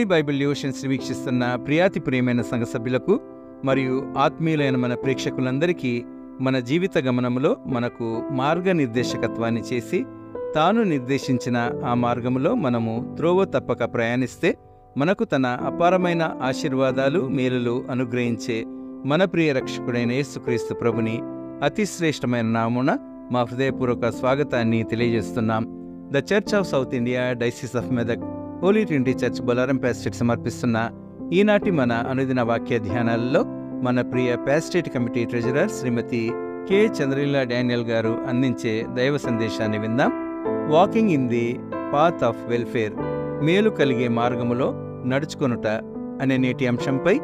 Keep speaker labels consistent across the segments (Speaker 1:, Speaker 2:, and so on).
Speaker 1: Holi Bible devotions వీక్షిస్తున్న ప్రియాతి ప్రియమైన సంఘ సభ్యులకు మరియు ఆత్మీయులైన మన ప్రేక్షకులందరికీ మన జీవిత గమనములో మనకు మార్గనిర్దేశకత్వాన్ని చేసి తాను నిర్దేశించిన ఆ మార్గములో మనము త్రోవ తప్పక ప్రయాణిస్తే మనకు తన అపారమైన ఆశీర్వాదాలు మేలులు అనుగ్రహించే మన ప్రియ రక్షకుడైన యేసుక్రీస్తు ప్రభుని అతి శ్రేష్టమైన నామున మా హృదయపూర్వక స్వాగతాన్ని తెలియజేస్తున్నాం. The church of south India diocese of Medak holy trinity church Bolarum pastorate సమర్పిస్తున్న ఈనాటి మన అనుదిన వాక్య ధ్యానాలలో మన ప్రియ pastorate committee treasurer Shrimati K Chandraleela Daniel గారు అందించే దైవ సందేశాన్ని విందాం. Walking in the path of welfare, మేలు కలిగే మార్గములో నడుచుకొనుట అనే నేటి అంశంపై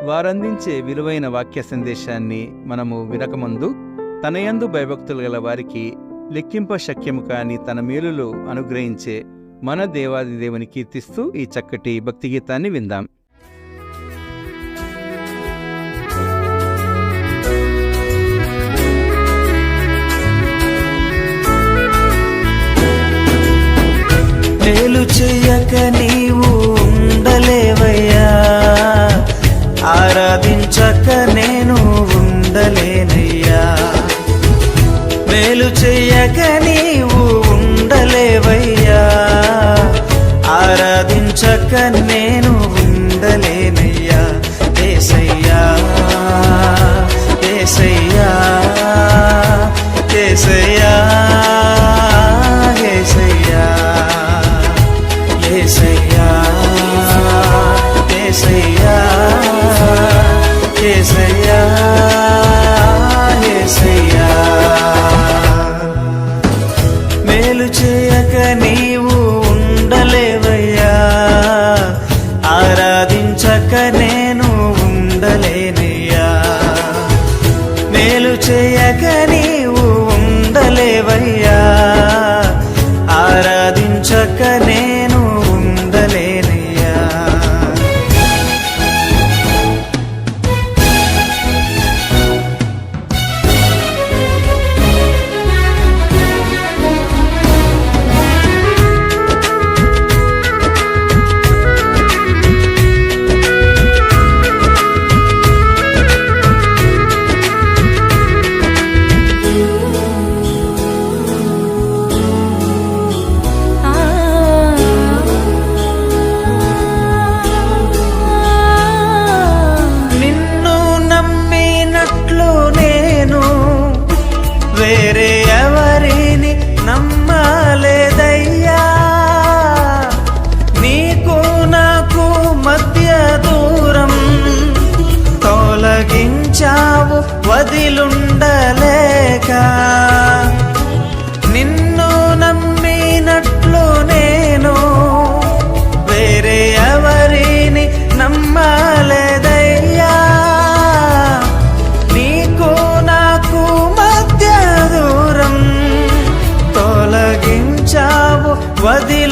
Speaker 1: వారందించే విలువైన వాక్య సందేశాన్ని మనము వినకముందు తనయందు భయభక్తులు గల వారికి లెక్కింప శక్యము కాని తన మేలులు అనుగ్రహించే మన దేవాది దేవుని కీర్తిస్తూ ఈ చక్కటి భక్తి గీతాన్ని విందాం.
Speaker 2: మేలు చెయ్యక నీవు ఉండలేవయ్యా, ఆరాధించక నేను ఉండలేనయ్యా. మేలు చెయ్యక నీవు ఉండలేవయ్యా, ఆరాధించక నేను ఉండలేనయ్యా. యేసయ్యా యేసయ్యా యేసయ్యా యేసయ్యా యేసయ్యా యేసయ్యా యేసయ్యా యేసయ్యా. మేలు చేయక నీవు ఉండలేవయ్యా, ఆరాధించక నేను ఉండలేనయ్యా. మేలు చేయక నీవు ఉండలేవయ్యా, ఆరాధించక నేను ఉండలేనయ్యా. వేరే ఎవరిని నమ్మలేదయ్యా, నీకు నాకు మధ్య దూరం తొలగించావు వదిలుండలేక. నిన్ను నమ్మినట్లు నేను వేరే ఎవరిని నమ్మలేదయ్యా, నీకు నాకు తొలగించావు వదిలుండలేక.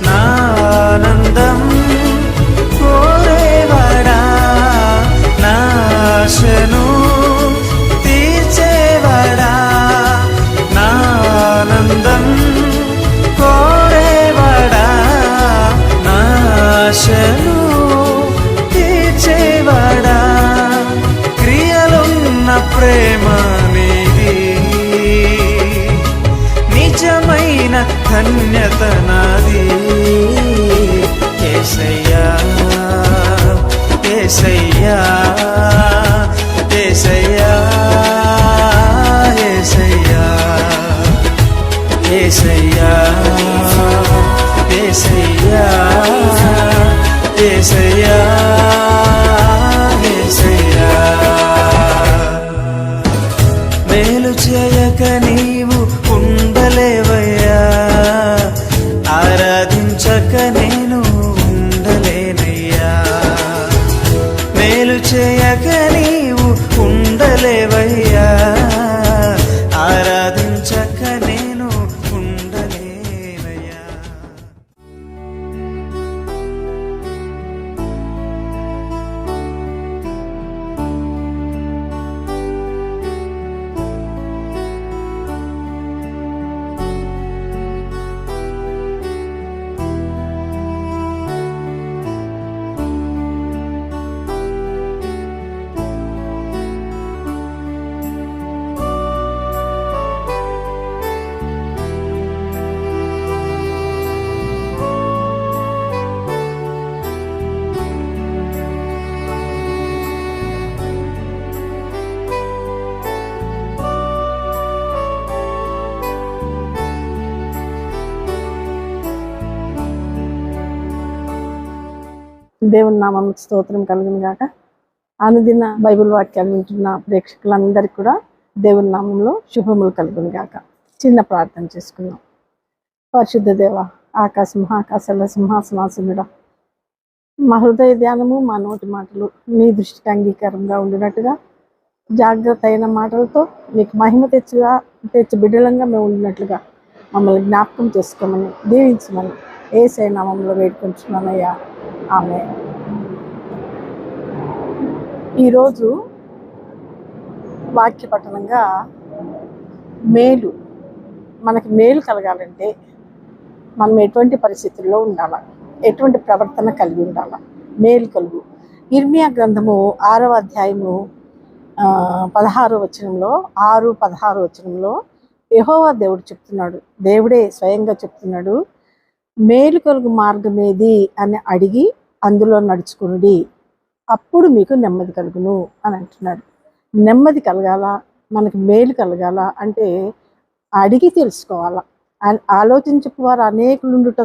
Speaker 2: నా ఆనందం కోరేవాడా, నా ఆశను తీర్చేవాడా. నా ఆనందం కోరేవాడా, నా ఆశను తీర్చేవాడా. క్రియలున్న ప్రేమ నీది, నిజమైన ధన్యత నాది. యేసయ్యా యేసయ్యా యేసయ్యా యేసయ్యా యేసయ్యా యేసయ్యా యేసయ్యా యేసయ్యా. మేలు చేయక నీవు ఉండలేవయ్యా, ఆరాధించక నేను ఉండలేనయ్యా.
Speaker 3: దేవుని నామముకు స్తోత్రం కలుగును గాక. అనుదిన బైబిల్ వాక్యాలు వింటున్న ప్రేక్షకులందరికీ కూడా దేవుని నామంలో శుభములు కలుగును గాక. చిన్న ప్రార్థన చేసుకుందాం. పరిశుద్ధ దేవ, ఆకాశ మహాకాశాల సింహాసనాసనుడా, మా హృదయ ధ్యానము మా నోటి మాటలు నీ దృష్టికి అంగీకారంగా ఉండినట్టుగా జాగ్రత్త అయిన మాటలతో నీకు మహిమ తెచ్చి బిడ్డలంగా మేము ఉండినట్లుగా మమ్మల్ని జ్ఞాపకం చేసుకోమని దీవించమని యేసయ్య నామములో వేడుకుంటున్నానయ్యా. ఆమేన్. ఈరోజు వాక్య పఠనంగా మేలు, మనకి మేలు కలగాలంటే మనం ఎటువంటి పరిస్థితుల్లో ఉండాలా, ఎటువంటి ప్రవర్తన కలిగి ఉండాలా, మేలు కలుగు. ఇర్మియా గ్రంథము 6వ అధ్యాయము 16వ వచనంలో 6:16 వచనంలో యెహోవా దేవుడు చెప్తున్నాడు, దేవుడే స్వయంగా చెప్తున్నాడు, మేలు కలుగు మార్గం ఏది అని అడిగి అందులో నడుచుకునుడి, అప్పుడు మీకు నెమ్మది కలుగును అని అంటున్నాడు. నెమ్మది కలగాల, మనకి మేలు కలగాల అంటే అడిగి తెలుసుకోవాలా. ఆలోచించు వారు అనేకులుండుట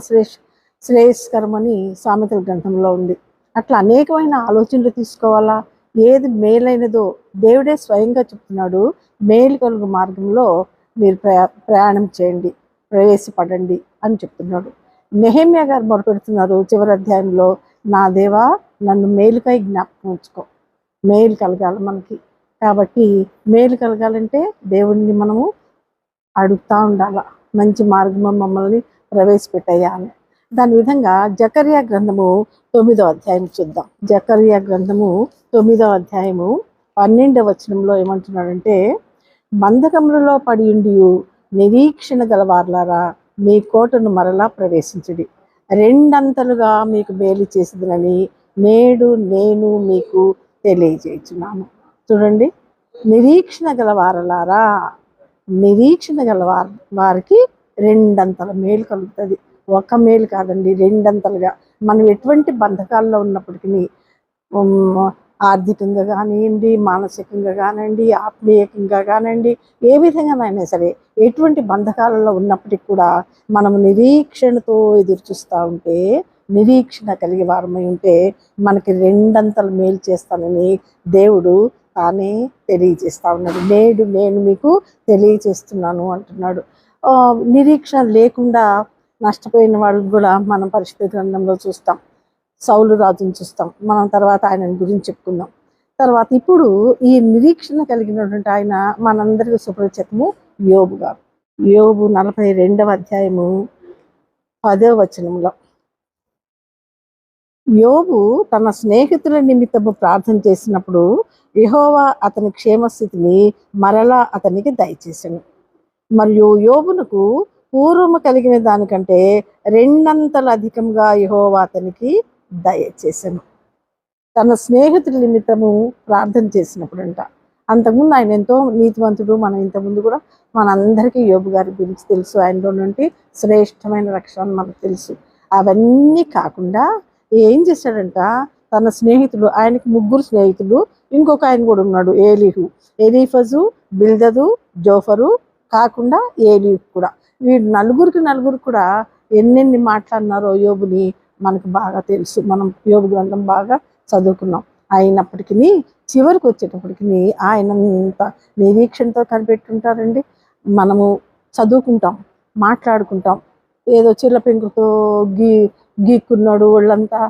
Speaker 3: శ్రేయస్కరమని సామెతల గ్రంథంలో ఉంది. అట్లా అనేకమైన ఆలోచనలు తీసుకోవాలా. ఏది మేలైనదో దేవుడే స్వయంగా చెప్తున్నాడు, మేలు కలుగు మార్గంలో మీరు ప్రయాణం చేయండి, ప్రవేశపడండి అని చెప్తున్నాడు. నెహెమ్యా గారు మొదలుపెడుతున్నారు చివరి అధ్యాయంలో, నా దేవా నన్ను మేలుకై జ్ఞాపకం ఉంచుకో. మేలు కలగాలి మనకి. కాబట్టి మేలు కలగాలంటే దేవుణ్ణి మనము అడుగుతూ ఉండాలి, మంచి మార్గం మమ్మల్ని ప్రవేశపెట్టయ్యా అని. దాని విధంగా జకర్యా గ్రంథము 9వ అధ్యాయం చూద్దాం. జకర్యా గ్రంథము 9వ అధ్యాయము 12వ వచనంలో ఏమంటున్నాడంటే, బంధకములలో పడి ఉండి నిరీక్షణ గలవార్లారా మీ కోటను మరలా ప్రవేశించుడి, రెండంతలుగా మీకు మేలు చేసేదనని నేడు నేను మీకు తెలియజేస్తున్నాను. చూడండి, నిరీక్షణ గలవారలారా, నిరీక్షణ గల వారికి రెండంతల మేలు కలుగుతుంది. ఒక మేలు కాదండి, రెండంతలుగా. మనం ఎటువంటి బంధకాల్లో ఉన్నప్పటికీ, ఆర్థికంగా కానివ్వండి, మానసికంగా కానివ్వండి, ఆత్మీయంగా కానివ్వండి, ఏ విధంగానైనా సరే ఎటువంటి బంధకాలలో ఉన్నప్పటికీ కూడా మనం నిరీక్షణతో ఎదురు చూస్తూ ఉంటే, నిరీక్షణ కలిగే వారమై ఉంటే మనకి రెండంతల మేలు చేస్తానని దేవుడు తానే తెలియజేస్తా ఉన్నాడు. నేడు నేను మీకు తెలియజేస్తున్నాను అంటున్నాడు. నిరీక్షణ లేకుండా నష్టపోయిన వాళ్ళు కూడా మనం పరిశుద్ధ గ్రంథంలో చూస్తాం. సౌలు రాజుని చూస్తాం, మనం తర్వాత ఆయన గురించి చెప్పుకుందాం. తర్వాత ఇప్పుడు ఈ నిరీక్షణ కలిగినటువంటి ఆయన మనందరికీ సుపరిచితము యోబు గారు. యోబు 42వ అధ్యాయము 10వ వచనంలో, యోబు తన స్నేహితుల నిమిత్తము ప్రార్థన చేసినప్పుడు యెహోవా అతని క్షేమస్థితిని మరలా అతనికి దయచేసెను, మరియు యోబునకు పూర్వము కలిగిన దానికంటే రెండంతల అధికంగా యెహోవా అతనికి దయచేసెను. తన స్నేహితుల నిమిత్తము ప్రార్థన చేసినప్పుడు అంట. అంతకుముందు ఆయన ఎంతో నీతివంతుడు. మనం ఇంతకుముందు కూడా మనందరికీ యోబు గారి గురించి తెలుసు, ఆయనలో నుండి శ్రేష్టమైన రక్షణ మనకు తెలుసు. అవన్నీ కాకుండా ఏం చేశాడంట, తన స్నేహితులు, ఆయనకి 3 స్నేహితులు, ఇంకొక ఆయన కూడా ఉన్నాడు, ఏలీహు, ఎలీఫజు, బిల్దదు, జోఫరు, కాకుండా ఏలీహు కూడా. వీడు నలుగురు కూడా ఎన్నెన్ని మాట్లాడినారో యోబుని మనకు బాగా తెలుసు. మనం యోబు గ్రంథం బాగా చదువుకున్నాం. అయినప్పటికీ చివరికి వచ్చేటప్పటికి ఆయన నిరీక్షణతో కనిపెట్టుంటారండి. మనము చదువుకుంటాం, మాట్లాడుకుంటాం, ఏదో చిల్లపెంకుతో గీక్కున్నాడు వాళ్ళంతా,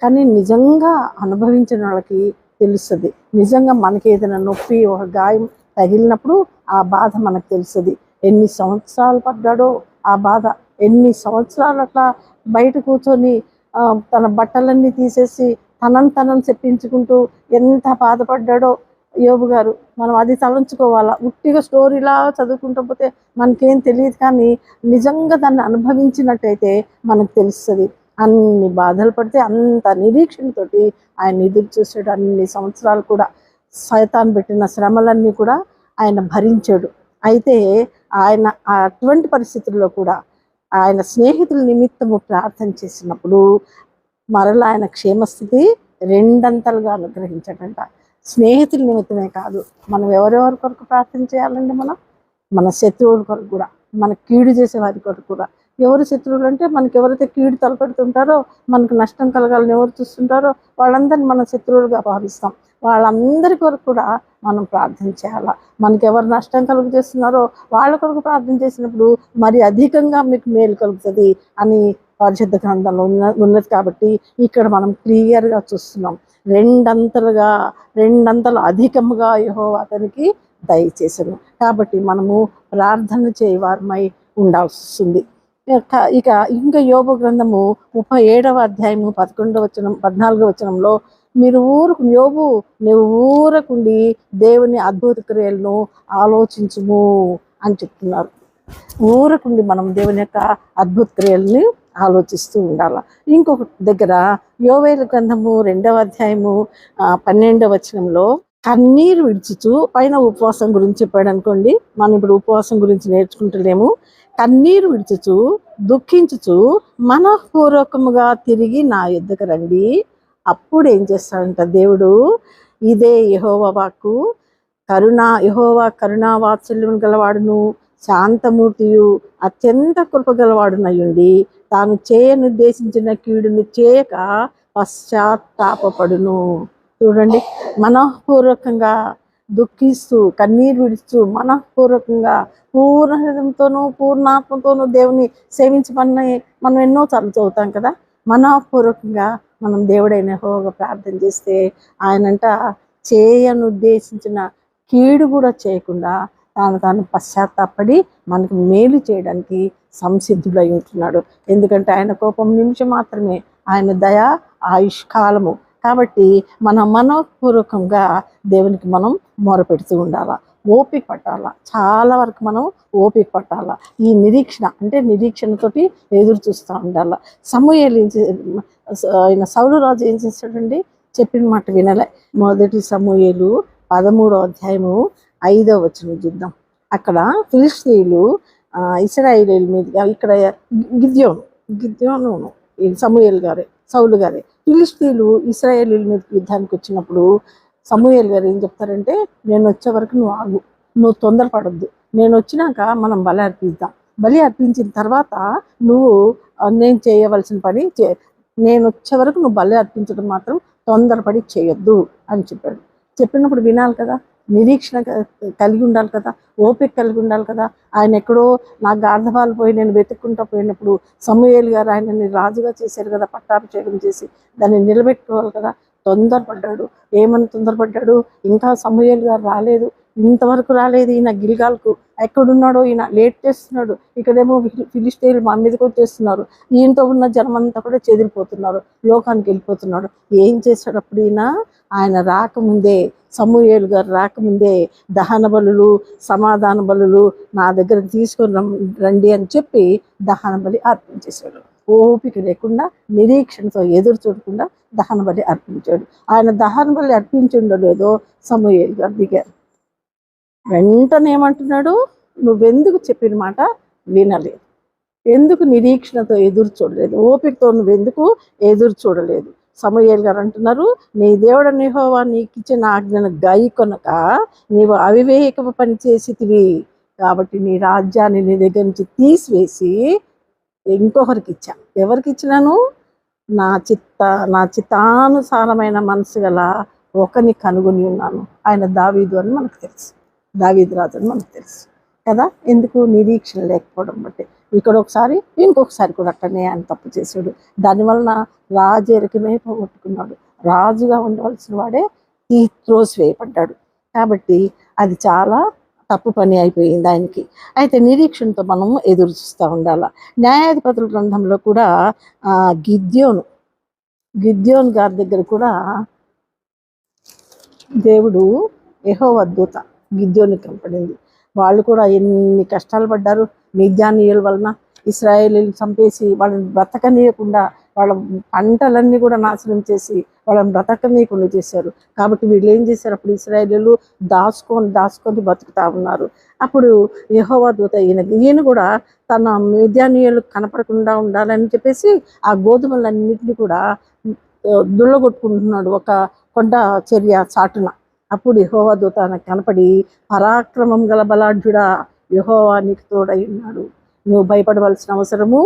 Speaker 3: కానీ నిజంగా అనుభవించిన వాళ్ళకి తెలుస్తుంది. నిజంగా మనకి ఏదైనా నొప్పి, ఒక గాయం తగిలినప్పుడు ఆ బాధ మనకు తెలుస్తుంది. ఎన్ని సంవత్సరాలు పడ్డాడో ఆ బాధ, ఎన్ని సంవత్సరాలు అట్లా బయట కూర్చొని తన బట్టలన్నీ తీసేసి తనం చెప్పించుకుంటూ ఎంత బాధపడ్డాడో యోబు గారు. మనం అది తలంచుకోవాలా. ఉట్టిగా స్టోరీలా చదువుకుంటూ పోతే మనకేం తెలియదు, కానీ నిజంగా దాన్ని అనుభవించినట్టయితే మనకు తెలుస్తుంది. అన్ని బాధలు పడితే అంత నిరీక్షణతోటి ఆయన ఎదురు చూసాడు. అన్ని సంవత్సరాలు కూడా సైతాన్ పెట్టిన శ్రమలన్నీ కూడా ఆయన భరించాడు. అయితే ఆయన అటువంటి పరిస్థితుల్లో కూడా ఆయన స్నేహితుల నిమిత్తము ప్రార్థన చేసినప్పుడు మరలా ఆయన క్షేమస్థితి రెండంతలుగా అనుగ్రహించాడంట. స్నేహితుల నిమిత్తమే కాదు, మనం ఎవరెవరి కొరకు ప్రార్థన చేయాలండి? మన శత్రువుల కొరకు కూడా, మన కీడు చేసే వారి కొరకు కూడా, ఎవరు శత్రువులు అంటే మనకి ఎవరైతే కీడు తలపెడుతుంటారో, మనకు నష్టం కలగాలని ఎవరు చూస్తుంటారో వాళ్ళందరినీ మనం శత్రువులుగా భావిస్తాం. వాళ్ళందరి కొరకు కూడా మనం ప్రార్థన చేయాలా. మనకి ఎవరు నష్టం కలుగు చేస్తున్నారో వాళ్ళ కొరకు ప్రార్థన చేసినప్పుడు మరి అధికంగా మీకు మేలు కలుగుతుంది అని పరిశుద్ధ గ్రంథంలో ఉన్నది. కాబట్టి ఇక్కడ మనం క్లియర్గా చూస్తున్నాం. రెండంతలు అధికముగా యెహోవా అతనికి దయచేసెను. కాబట్టి మనము ప్రార్థన చేయవారమై ఉండాల్సి వస్తుంది. ఇంకా యోబు గ్రంథము 37వ అధ్యాయము 14వ వచనంలో యోబు నువ్వు ఊరకుండి దేవుని అద్భుత క్రియలను ఆలోచించుము అని చెప్తున్నారు. ఊరకుండి మనం దేవుని యొక్క అద్భుత క్రియల్ని ఆలోచిస్తూ ఉండాలి. ఇంకొక దగ్గర యోవేలు గ్రంథము 2వ అధ్యాయము 12వ వచనంలో కన్నీరు విడుచుచు, పైన ఉపవాసం గురించి చెప్పాడు అనుకోండి, మనం ఇప్పుడు ఉపవాసం గురించి నేర్చుకుంటలేము. కన్నీరు విడుచుచు దుఃఖించుచు మనఃపూర్వకముగా తిరిగి నా యుద్ధకు రండి. అప్పుడు ఏం చేస్తాడంట దేవుడు, ఇదే యెహోవా వాక్కు, యెహోవా కరుణా వాత్సల్యం గలవాడును శాంతమూర్తియు అత్యంత కృపగలవాడునయుండి తాను చేయనుద్దేశించిన కీడును చేయక పశ్చాత్తాపపడును. చూడండి, మనఃపూర్వకంగా దుఃఖిస్తూ కన్నీరు విడుస్తూ మనఃపూర్వకంగా పూర్ణ హృదయంతోనూ పూర్ణాత్మతోనూ దేవుని సేవించమని మనం ఎన్నోసార్లు చదువుతాం కదా. మనఃపూర్వకంగా మనం దేవుడైన యెహోవాగా ప్రార్థన చేస్తే ఆయనంట చేయనుద్దేశించిన కీడు కూడా చేయకుండా తాను పశ్చాత్తాపడి మనకు మేలు చేయడానికి సంసిద్ధుడై ఉంటున్నాడు. ఎందుకంటే ఆయన కోపం నిమిషం మాత్రమే, ఆయన దయ ఆయుష్కాలము. కాబట్టి మనం మనఃపూర్వకంగా దేవునికి మనం మొరపెడుతూ ఉండాలా, ఓపిక పట్టాలా. చాలా వరకు మనం ఓపిక పట్టాలా. ఈ నిరీక్షణతోటి ఎదురు చూస్తూ ఉండాలా. సమూయేలు ఆయన సౌలు రాజు ఏం చేస్తాడండి, చెప్పిన మాట వినలే. మొదటి సమూయేలు 13వ అధ్యాయము 5వ వచనం చూద్దాం. అక్కడ ఫిలిష్తీయులు ఇశ్రాయేలీయుల మీద, ఇక్కడ గిద్యోను సమూయేలు గారే, సౌలు గారే, ఫిలిష్తీయులు ఇశ్రాయేలీయుల మీద యుద్ధానికి వచ్చినప్పుడు సమూయేలు గారు ఏం చెప్తారంటే, నేను వచ్చే వరకు నువ్వు ఆగు, నువ్వు తొందరపడొద్దు, నేను వచ్చినాక మనం బలి అర్పిద్దాం, బలి అర్పించిన తర్వాత నువ్వు నేను చేయవలసిన పని నేను వచ్చే వరకు నువ్వు బలి అర్పించడం మాత్రం తొందరపడి చేయొద్దు అని చెప్పాడు. చెప్పినప్పుడు వినాలి కదా, నిరీక్షణ కలిగి ఉండాలి కదా, ఓపిక కలిగి ఉండాలి కదా. ఆయన ఎక్కడో నా గార్ధపాలు పోయి నేను వెతుక్కుంటూ పోయినప్పుడు సమూయేలు గారు ఆయనని రాజుగా చేశారు కదా, పట్టాభిషేకం చేసి దాన్ని నిలబెట్టుకోవాలి కదా. తొందరపడ్డాడు. ఏమని తొందరపడ్డాడు, ఇంకా సమూయేలు గారు రాలేదు, ఇంతవరకు రాలేదు, ఈయన గిల్గాల్కు ఎక్కడున్నాడో ఈయన లేట్ చేస్తున్నాడు, ఇక్కడేమో ఫిలిష్తీయులు మా మీదకి వచ్చేస్తున్నారు, ఈయనతో ఉన్న జనమంతా కూడా చెదిరిపోతున్నారు, లోకానికి వెళ్ళిపోతున్నాడు. ఏం చేశాడప్పుడు ఆయన రాకముందే, సమూయేలు గారు రాకముందే దహన బలులు సమాధాన బలులు నా దగ్గరకు తీసుకొని రండి అని చెప్పి దహన బలి అర్పించేశాడు. ఓపిక లేకుండా నిరీక్షణతో ఎదురు చూడకుండా దహన బలి అర్పించాడు. ఆయన దహన బలి అర్పించిండో లేదో సమూయేలు గారు దిగారు. వెంటనే ఏమంటున్నాడు, నువ్వెందుకు చెప్పిన మాట వినలేదు, ఎందుకు నిరీక్షణతో ఎదురు చూడలేదు, ఓపికతో నువ్వెందుకు ఎదురు చూడలేదు. సమూయేలు గారు అంటున్నారు, నీ దేవుడైన యెహోవా నీకు ఇచ్చిన ఆజ్ఞను గైకొనక నీవు అవివేకపు పని చేసితివి, కాబట్టి నీ రాజ్యాన్ని నీ దగ్గర నుంచి తీసివేసి ఇంకొకరికి ఇచ్చా. ఎవరికి ఇచ్చినాను, నా చిత్తానుసారమైన మనసు గల ఒకరిని కనుగొని ఉన్నాను. ఆయన దావీదు అని మనకు తెలుసు, దావీదు రాజు అని మనకు తెలుసు కదా. ఎందుకు, నిరీక్షణ లేకపోవడం బట్టి. ఇక్కడ ఒకసారి ఇంకొకసారి కూడా అట్టనే ఆయన తప్పు చేశాడు. దానివలన రాజరికమే పోగొట్టుకున్నాడు. రాజుగా ఉండవలసిన వాడే త్రోసివేయబడ్డాడు. కాబట్టి అది చాలా తప్పు పని అయిపోయింది ఆయనకి. అయితే నిరీక్షణతో మనము ఎదురు చూస్తూ ఉండాలి. న్యాయాధిపతుల గ్రంథంలో కూడా గిద్యోను గారి దగ్గర కూడా దేవుడు యెహోవా దూత గిద్యోనికి కనపడింది. వాళ్ళు కూడా ఎన్ని కష్టాలు పడ్డారు. మిద్యానీయుల వలన ఇశ్రాయేలీయులను చంపేసి వాళ్ళని బ్రతకనీయకుండా, వాళ్ళ పంటలన్నీ కూడా నాశనం చేసి వాళ్ళని బ్రతకనీయకుండా చేశారు. కాబట్టి వీళ్ళు ఏం చేశారు, అప్పుడు ఇశ్రాయేలీయులు దాచుకొని బతుకుతా ఉన్నారు. అప్పుడు యెహోవా దూత ఈయన కూడా తన మిద్యానీయులు కనపడకుండా ఉండాలని చెప్పేసి ఆ గోధుమలన్నింటినీ కూడా దుళ్ళగొట్టుకుంటున్నాడు ఒక కొండ చర్య చాటున. అప్పుడు యెహోవా దూత కనపడి, పరాక్రమం గల బలాఢ్యుడా, యెహోవా నీకు తోడై ఉన్నాడు, నువ్వు భయపడవలసిన అవసరము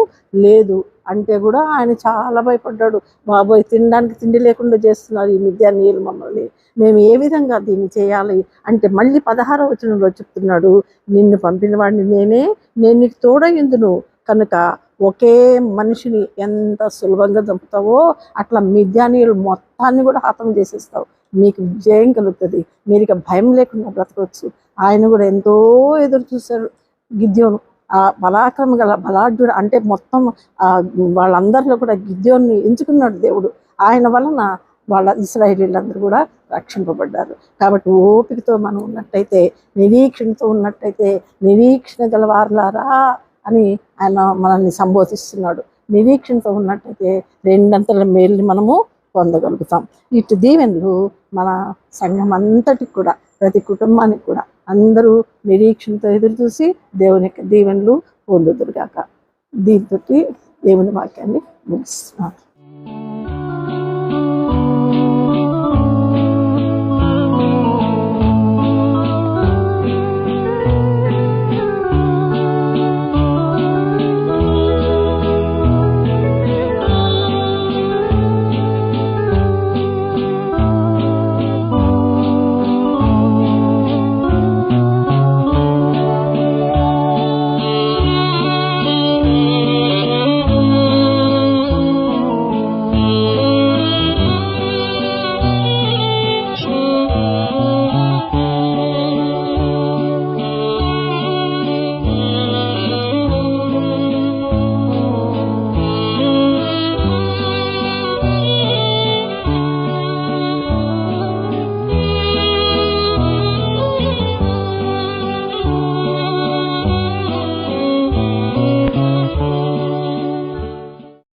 Speaker 3: లేదు అంటే కూడా ఆయన చాలా భయపడ్డాడు. బాబోయ్, తినడానికి తిండి లేకుండా చేస్తున్నారు ఈ మిద్యానీయులు మమ్మల్ని, మేము ఏ విధంగా దీన్ని చేయాలి అంటే మళ్ళీ 16వ వచనంలో చెప్తున్నాడు, నిన్ను పంపిన వాడిని నేను నీకు తోడయ్యుందును కనుక ఒకే మనిషిని ఎంత సులభంగా చంపుతావో అట్లా మిద్యానీయులు మొత్తాన్ని కూడా హతం చేసేస్తావు, మీకు జయం కలుగుతుంది, మీరు ఇక భయం లేకుండా బ్రతకవచ్చు. ఆయన కూడా ఎంతో ఎదురు చూశారు గిద్యోను. ఆ పరాక్రమ గల బలాఢ్యుడు అంటే మొత్తం వాళ్ళందరిలో కూడా గిద్యోన్ని ఎంచుకున్నాడు దేవుడు. ఆయన వలన వాళ్ళ ఇశ్రాయేలీలందరూ కూడా రక్షింపబడ్డారు. కాబట్టి ఓపికతో మనం ఉన్నట్టయితే, నిరీక్షణతో ఉన్నట్టయితే, నిరీక్షణ గల వారలారా అని ఆయన మనల్ని సంబోధిస్తున్నాడు. నిరీక్షణతో ఉన్నట్టయితే రెండంతల మేలుని మనము పొందగలుగుతాం. ఇటు దీవెనలు మన సంఘం అంతటికి కూడా, ప్రతి కుటుంబానికి కూడా అందరూ నిరీక్షణతో ఎదురు చూసి దేవుని యొక్క దీవెనలు పొందుదురుగాక. దీంతో దేవుని వాక్యాన్ని ముగిస్తున్నాను.